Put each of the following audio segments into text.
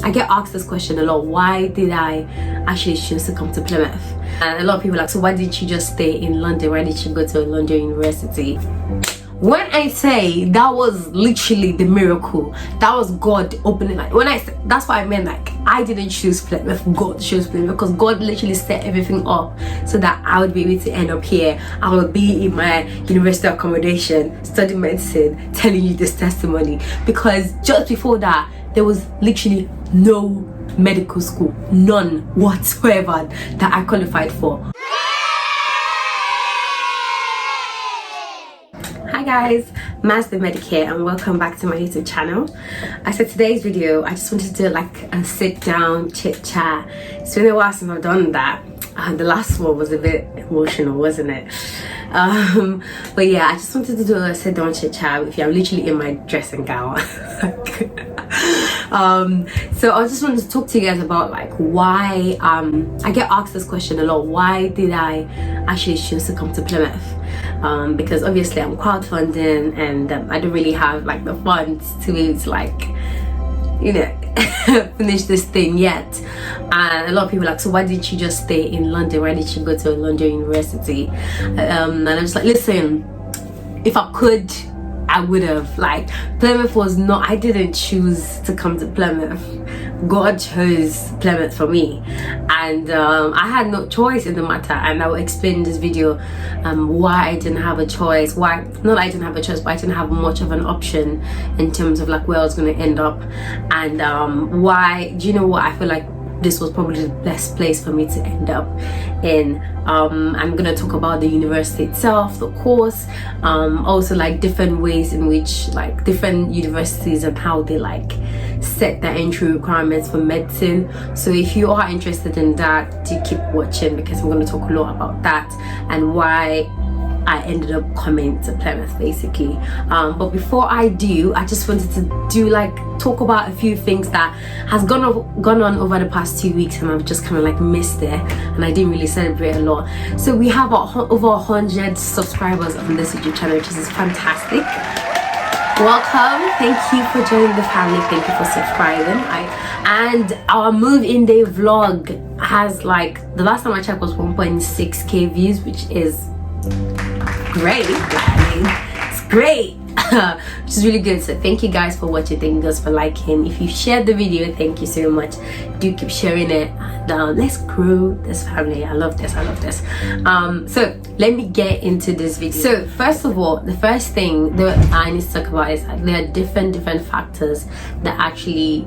I get asked this question a lot. Why did I actually choose to come to Plymouth? And a lot of people are like, so why didn't you just stay in London? Why did you go to a London university? When I say that was literally the miracle, that was God opening, like when I say, that's what I meant, like I didn't choose Plymouth, God chose Plymouth, because God literally set everything up so that I would be able to end up here. I would be in my university accommodation studying medicine, telling you this testimony, because just before that there was literally no medical school, none whatsoever, that I qualified for. Hi guys, MazDMedic here and welcome back to my YouTube channel. I said today's video, I just wanted to do like a sit down chit chat. It's been a while since I've done that. The last one was a bit emotional, wasn't it? But yeah, I just wanted to do a sit down chit chat with you. I'm literally in my dressing gown. So I just wanted to talk to you guys about like why I get asked this question a lot. Why did I actually choose to come to Plymouth? Because obviously I'm crowdfunding and I don't really have like the funds to be able to like, you know, finish this thing yet. And a lot of people are like, so why didn't you just stay in London? Why did you go to a London university? And I'm just like, listen, if I could, I would have. Like, Plymouth was not, I didn't choose to come to Plymouth. God chose Plymouth for me, and I had no choice in the matter. And I will explain in this video why I didn't have a choice. Why, not that I didn't have a choice, but I didn't have much of an option in terms of like where I was going to end up, and why. Do you know what? I feel like this was probably the best place for me to end up in. I'm gonna talk about the university itself, the course, also like different ways in which like different universities and how they like set their entry requirements for medicine. So if you are interested in that, do keep watching, because I'm going to talk a lot about that and why I ended up coming to Plymouth basically. But before I do, I just wanted to do like talk about a few things that has gone on over the past 2 weeks, and I've just kind of like missed it and I didn't really celebrate a lot. So we have over 100 subscribers on this YouTube channel, which is fantastic. Welcome, thank you for joining the family, thank you for subscribing. And our move-in day vlog has like, the last time I checked was 1.6k views, which is great. I mean, it's great. Which is really good. So thank you guys for watching, thank you guys for liking. If you shared the video, thank you so much. Do keep sharing it, and let's grow this family. I love this. So let me get into this video. So first of all, the first thing that I need to talk about is that there are different factors that actually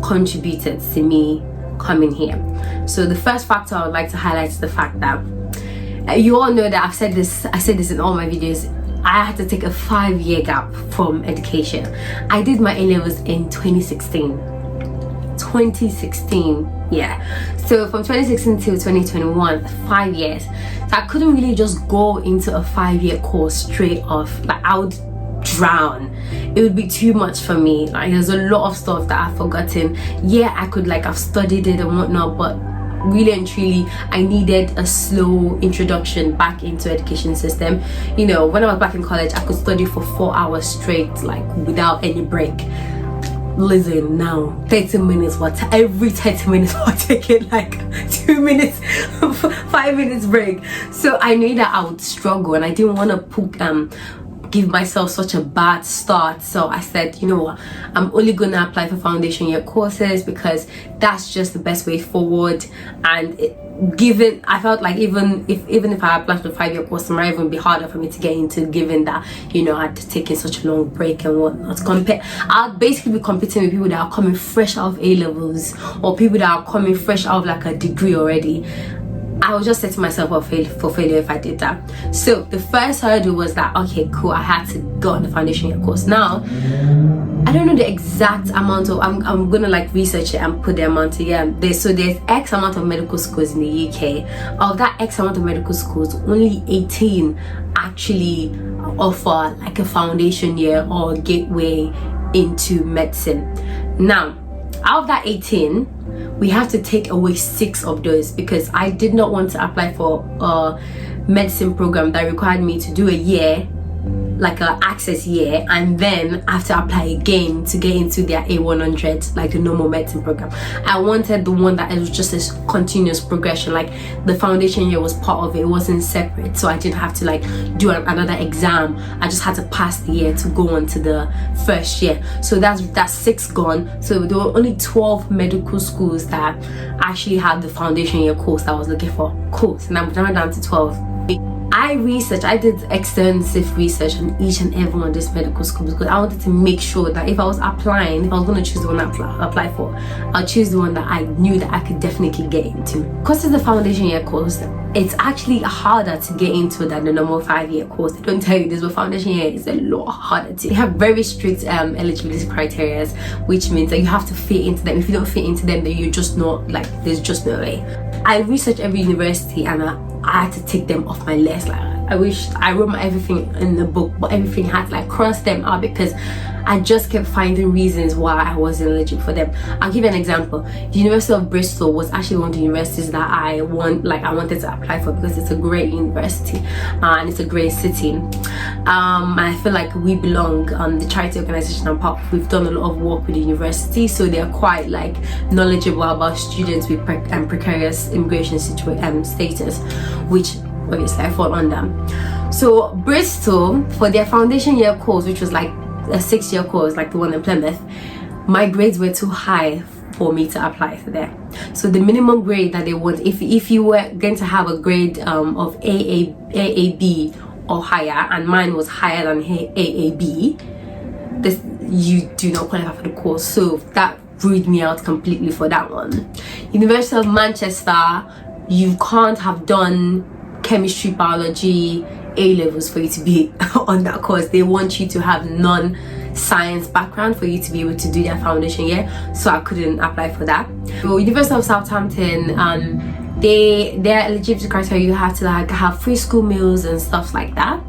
contributed to me coming here. So the first factor I would like to highlight is the fact that you all know that I said this in all my videos. I had to take a 5-year gap from education. I did my A-levels in 2016, yeah. So from 2016 to 2021, 5 years. So I couldn't really just go into a 5-year course straight off. Like, I would drown. It would be too much for me. Like, there's a lot of stuff that I've forgotten. Yeah, I could like I've studied it and whatnot, but really and truly I needed a slow introduction back into education system. You know, when I was back in college, I could study for 4 hours straight, like without any break. Listen now, 30 minutes, every 30 minutes we're taking like 2 minutes 5 minutes break. So I knew that I would struggle, and I didn't want to give myself such a bad start. So I said, you know what, I'm only gonna apply for foundation year courses because that's just the best way forward. And I felt like even if I applied for the 5-year course, it might even be harder for me to get into, given that, you know, I'd taken such a long break and whatnot. I'll basically be competing with people that are coming fresh out of A-levels, or people that are coming fresh out of like a degree already. I was just setting myself up for failure if I did that. So the first hurdle was that, okay, cool, I had to go on the foundation year course. Now, I don't know the exact amount of, I'm gonna like research it and put the amount here. So there's X amount of medical schools in the UK. Of that X amount of medical schools, only 18 actually offer like a foundation year or gateway into medicine. Now, out of that 18, we have to take away 6 of those, because I did not want to apply for a medicine program that required me to do a year like a access year, and then I have to apply again to get into their A100, like the normal medicine program. I wanted the one that it was just this continuous progression, like the foundation year was part of it. It wasn't separate, so I didn't have to like do another exam. I just had to pass the year to go on to the first year. So that's 6 gone. So there were only 12 medical schools that actually had the foundation year course that I was looking for. Course, and I'm now down to 12. I did extensive research on each and every one of these medical schools because I wanted to make sure that if I was applying, if I was going to choose the one I apply for, I'll choose the one that I knew that I could definitely get into. Because it's the foundation year course, it's actually harder to get into than the normal 5-year course. They don't tell you this, but foundation year is a lot harder to. They have very strict eligibility criteria, which means that you have to fit into them. If you don't fit into them, then you're just not, like, there's just no way. I researched every university and I had to take them off my list. Like, I wish I wrote everything in the book, but everything had to like cross them out because I just kept finding reasons why I wasn't eligible for them. I'll give you an example. The University of Bristol was actually one of the universities that I wanted to apply for because it's a great university and it's a great city. I feel like We Belong, the charity organization I'm part of, we've done a lot of work with the university, so they're quite like knowledgeable about students with precarious immigration status, which obviously I fall under. So Bristol, for their foundation year course, which was like a 6-year course like the one in Plymouth, my grades were too high for me to apply for there. So the minimum grade that they want, if you were going to have a grade of AAB or higher, and mine was higher than AAB, you do not qualify for the course. So that ruled me out completely for that one. University of Manchester, you can't have done chemistry, biology, A-levels for you to be on that course. They want you to have non-science background for you to be able to do their foundation year, so I couldn't apply for that. So University of Southampton, their eligibility criteria, you have to like have free school meals and stuff like that.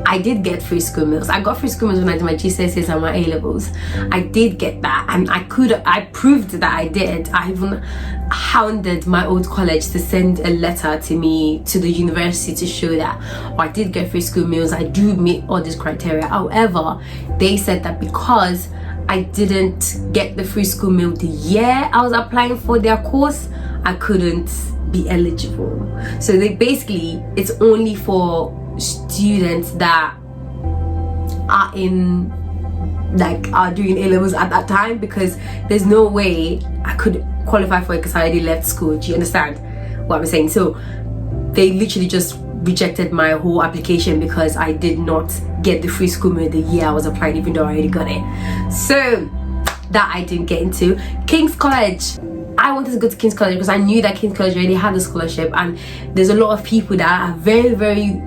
I did get free school meals. I got free school meals when I did my GCSEs and my A-levels. I did get that, and I proved that I did. I even hounded my old college to send a letter to me to the university to show that I did get free school meals. I do meet all these criteria. However, they said that because I didn't get the free school meal the year I was applying for their course, I couldn't be eligible. So it's only for students that are doing A-levels at that time, because there's no way I could qualify for it because I already left school. Do you understand what I'm saying? So they literally just rejected my whole application because I did not get the free school meal the year I was applying, even though I already got it. So that I didn't get into. King's College, I wanted to go to King's College because I knew that King's College already had a scholarship, and there's a lot of people that are very, very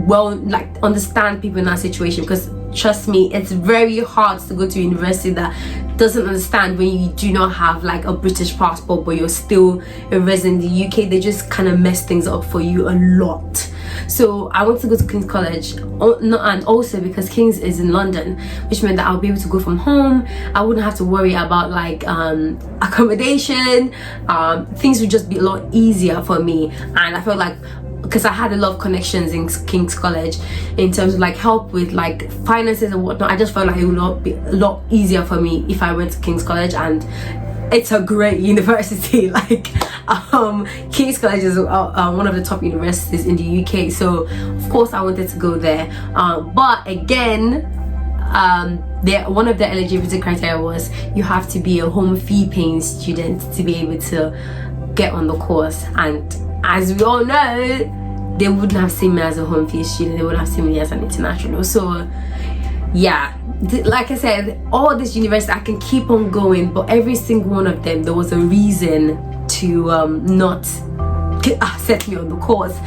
well, like, understand people in that situation, because trust me, it's very hard to go to a university that doesn't understand when you do not have like a British passport but you're still a resident in the UK. They just kind of mess things up for you a lot. So I wanted to go to King's College, and also because King's is in London, which meant that I'll be able to go from home. I wouldn't have to worry about like accommodation. Things would just be a lot easier for me, and I felt like, because I had a lot of connections in King's College in terms of like help with like finances and whatnot, I just felt like it would be a lot easier for me if I went to King's College. And it's a great university. Like King's College is one of the top universities in the UK, so of course I wanted to go there. But again, one of the eligibility criteria was you have to be a home fee paying student to be able to get on the course, and as we all know, they wouldn't have seen me as a home fee student, they would have seen me as an international. So yeah, like I said, all this university, I can keep on going, but every single one of them, there was a reason to not set me on the course.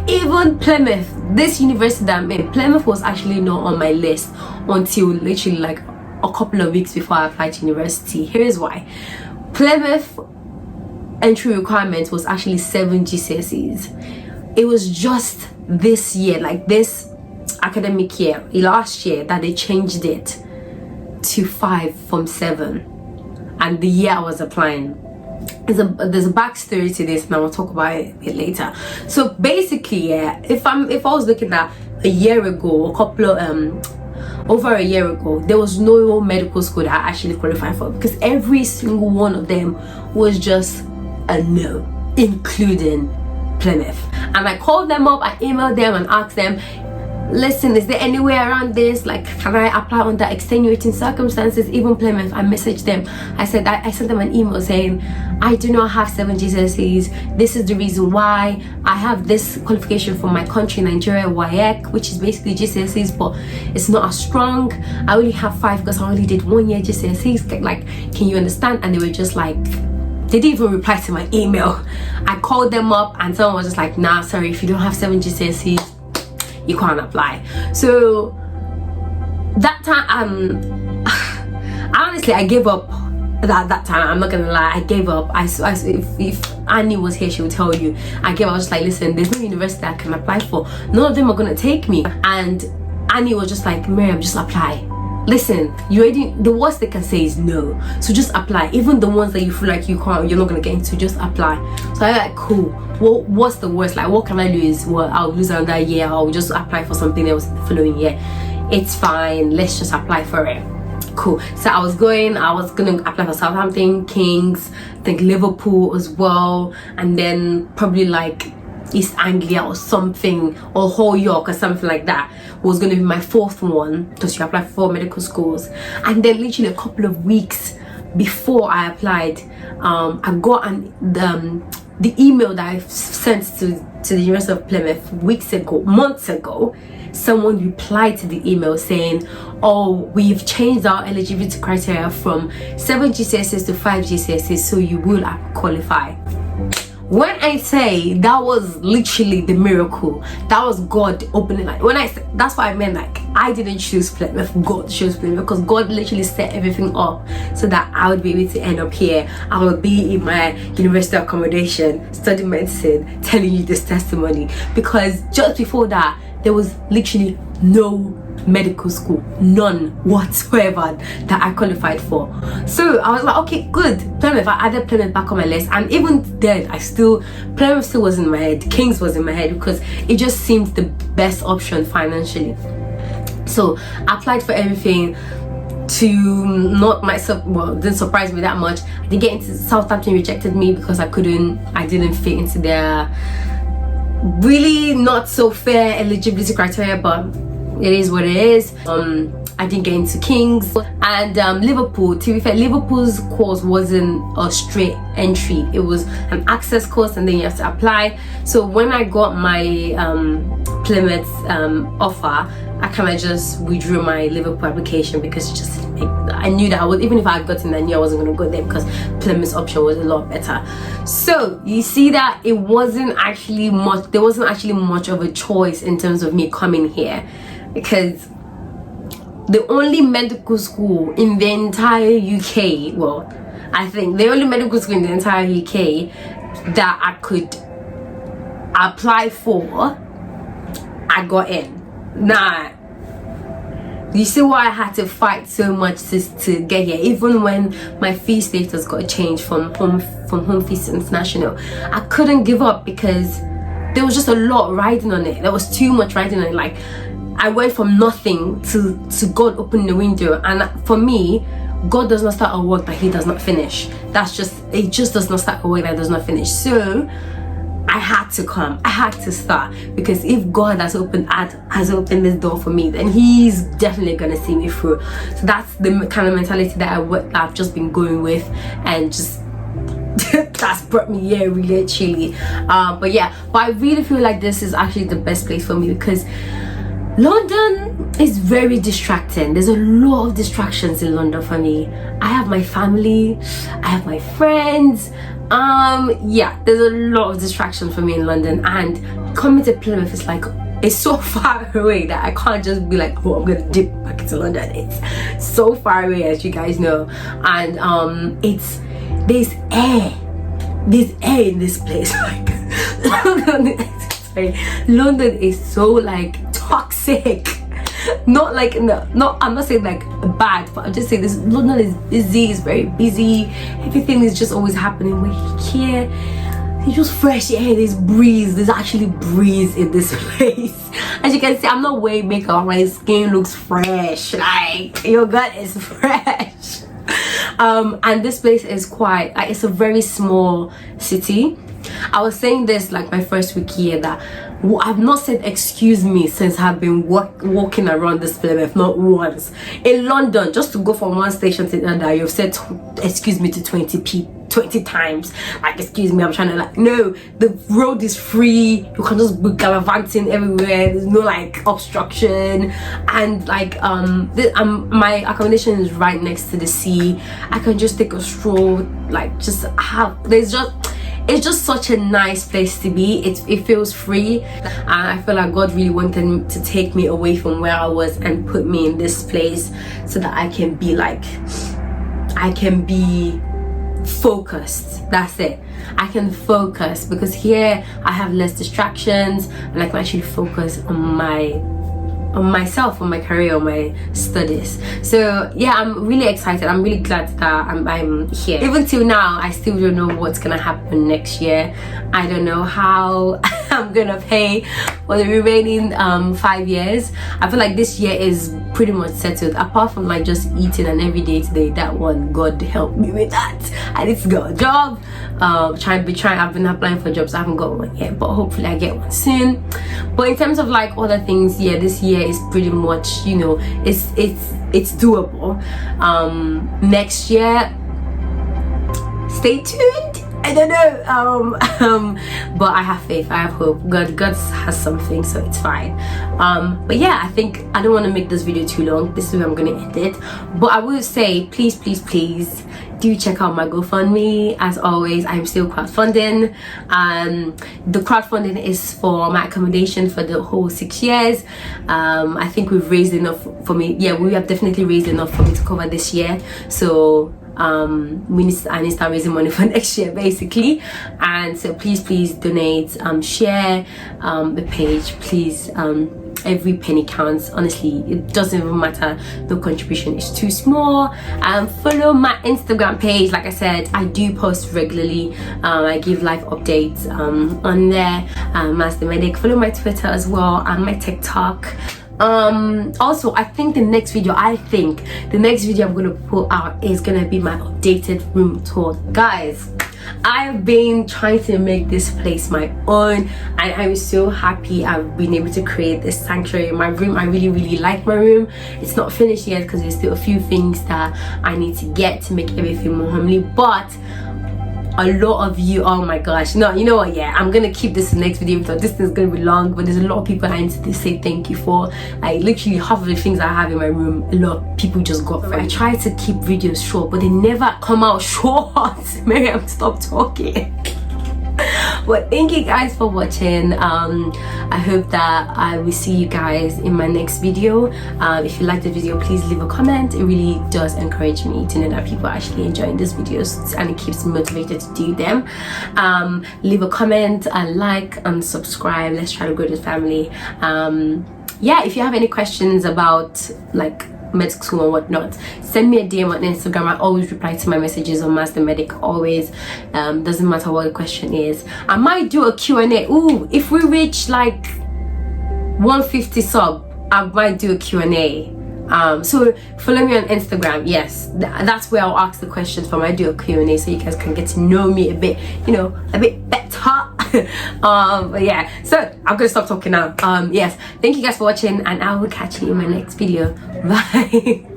Even Plymouth, this university that I'm in, Plymouth was actually not on my list until literally like a couple of weeks before I applied to university. Here's why. Plymouth entry requirement was actually 7 GCSEs. It was just this year, like this academic year, last year, that they changed it to 5 from 7, and the year I was applying. There's a backstory to this, and I will talk about it later. So basically, yeah, if I was looking at a year ago, over a year ago, there was no medical school that I actually qualified for, because every single one of them was just a no, including Plymouth. And I called them up, I emailed them and asked them, listen, is there any way around this? Like, can I apply under extenuating circumstances? Even Plymouth, I messaged them. I said that I sent them an email saying, I do not have 7 GCSEs. This is the reason why. I have this qualification from my country, Nigeria, WAEC, which is basically GCSEs, but it's not as strong. I only have 5 because I only did 1 year GCSEs. Like, can you understand? And they were just like, they didn't even reply to my email. I called them up and someone was just like, nah, sorry, if you don't have 7 GCSEs, you can't apply. So that time, honestly, I gave up. That time, I'm not gonna lie, I gave up. If Annie was here, she would tell you, I gave up. I was just like, listen, there's no university I can apply for. None of them are gonna take me. And Annie was just like, Miriam, just apply. Listen, the worst they can say is no, so just apply. Even the ones that you feel like you're not gonna get into, just apply. So I was like, cool, well, what's the worst? Like, what can I lose? Well, I'll lose another year. I'll just apply for something else the following year. It's fine, let's just apply for it. Cool. So I was gonna apply for Southampton, Kings, I think Liverpool as well, and then probably like East Anglia or something, or Hull York or something like that was going to be my 4th one, because you apply for 4 medical schools. And then literally a couple of weeks before I applied, I got the email that I sent to the University of Plymouth months ago. Someone replied to the email saying, oh, we've changed our eligibility criteria from 7 GCSEs to 5 GCSEs, so you will qualify. When I say that was literally the miracle, that was God opening, like, when I said, that's what I meant, like, I didn't choose Plymouth, God chose Plymouth, because God literally set everything up so that I would be able to end up here. I would be in my university accommodation, studying medicine, telling you this testimony, because just before that, there was literally no medical school, none whatsoever, that I qualified for. So I was like, okay, good, Plymouth. I added Plymouth back on my list, and even then Plymouth still was in my head, Kings was in my head, because it just seemed the best option financially. So I applied for everything. To not myself, well, didn't surprise me that much. I didn't get into Southampton, rejected me because I didn't fit into their really not so fair eligibility criteria, but it is what it is. I didn't get into Kings. And Liverpool, to be fair, Liverpool's course wasn't a straight entry, it was an access course, and then you have to apply. So when I got my Plymouth offer, I kind of just withdrew my Liverpool application, because I knew that even if I had gotten, I knew I wasn't going to go there, because Plymouth's option was a lot better. So you see that there wasn't actually much of a choice in terms of me coming here, because the only medical school in the entire UK, well, I think the only medical school in the entire UK that I could apply for, I got in. Nah, you see why I had to fight so much to get here. Even when my fee status got changed from home fees to international, I couldn't give up, because there was just a lot riding on it. There was too much riding on it. Like, I went from nothing to God opening the window. And for me, God does not start a work that he does not finish. It just does not start a work that does not finish. So I had to come, I had to start, because if God has opened this door for me, then he's definitely gonna see me through. So that's the kind of mentality that I've just been going with, and just that's brought me here, really, actually. But I really feel like this is actually the best place for me, because London is very distracting. There's a lot of distractions in London for me. I have my family, I have my friends. There's a lot of distraction for me in London, and coming to Plymouth is like, it's so far away that I can't just be like, oh, I'm gonna dip back into London. It's so far away, as you guys know. And there's air in this place. Like, London is so like toxic. Not like, no, I'm not saying like bad, but I'm just saying this, London is busy, it's very busy, everything is just always happening. We're here, it's just fresh air. There's breeze. There's actually breeze in this place. As you can see, I'm not wearing makeup. My skin looks fresh. Like, your gut is fresh. And this place is quite like, it's a very small city. I was saying this like my first week here, that I've not said excuse me since I've been walking around this Plymouth, not once. In London, just to go from one station to another, you've said excuse me to 20 times. Like, excuse me, I'm trying to, like, no, the road is free. You can just be gallivanting everywhere. There's no like obstruction, and like my accommodation is right next to the sea. I can just take a stroll, like, just have, it's just such a nice place to be. It feels free, and I feel like God really wanted to take me away from where I was and put me in this place so that I can be like, I can be focused. That's it. I can focus, because here I have less distractions and I can actually focus on myself, on my career, on my studies. So yeah, I'm really excited. I'm really glad that I'm here. Even till now, I still don't know what's gonna happen next year. I don't know how I'm gonna pay for the remaining 5 years. I feel like this year is pretty much settled, apart from like just eating and every day today. That one, God help me with that. I need to get a job. I've been applying for jobs. I haven't got one yet, but hopefully I get one soon. But in terms of like other things, yeah, this year is pretty much, you know, it's doable. Next year, stay tuned. I don't know, but I have faith, I have hope. God has something, so it's fine. But yeah, I think I don't want to make this video too long. This is where I'm gonna end it. But I will say, please do check out my GoFundMe. As always, I'm still crowdfunding. The crowdfunding is for my accommodation for the whole 6 years. I think we've raised enough for me. Yeah, we have definitely raised enough for me to cover this year. So I need to start raising money for next year, basically. And so please donate, share the page, please. Every penny counts, honestly. It doesn't even matter, no contribution is too small. Follow my Instagram page. Like I said, I do post regularly. I give live updates on there. MazDMedic. Follow my Twitter as well and my TikTok. Also, I think the next video I'm gonna put out is gonna be my updated room tour. Guys, I've been trying to make this place my own, and I'm so happy I've been able to create this sanctuary in my room. I really like my room. It's not finished yet because there's still a few things that I need to get to make everything more homely, but a lot of you, oh my gosh, no, you know what, yeah, I'm gonna keep this in the next video because this is gonna be long, but there's a lot of people I need to say thank you for. Like, literally half of the things I have in my room, a lot of people just got for. I try to keep videos short, but they never come out short. Miriam, stop talking. But thank you guys for watching. I hope that I will see you guys in my next video. If you like the video, please leave a comment. It really does encourage me to know that people are actually enjoying these videos, and it keeps me motivated to do them. Leave a comment and like and subscribe. Let's try to grow this family. Yeah, if you have any questions about like medical school and whatnot, send me a DM on Instagram. I always reply to my messages on MazDMedic, always. Doesn't matter what the question is. I might do a Q&A. Ooh, if we reach like 150 sub, I might do a Q&A. So follow me on Instagram. Yes, that's where I'll ask the questions from. I do a Q&A so you guys can get to know me a bit, you know, a bit better. But yeah, so I'm gonna stop talking now. Yes, thank you guys for watching, and I will catch you in my next video. Bye.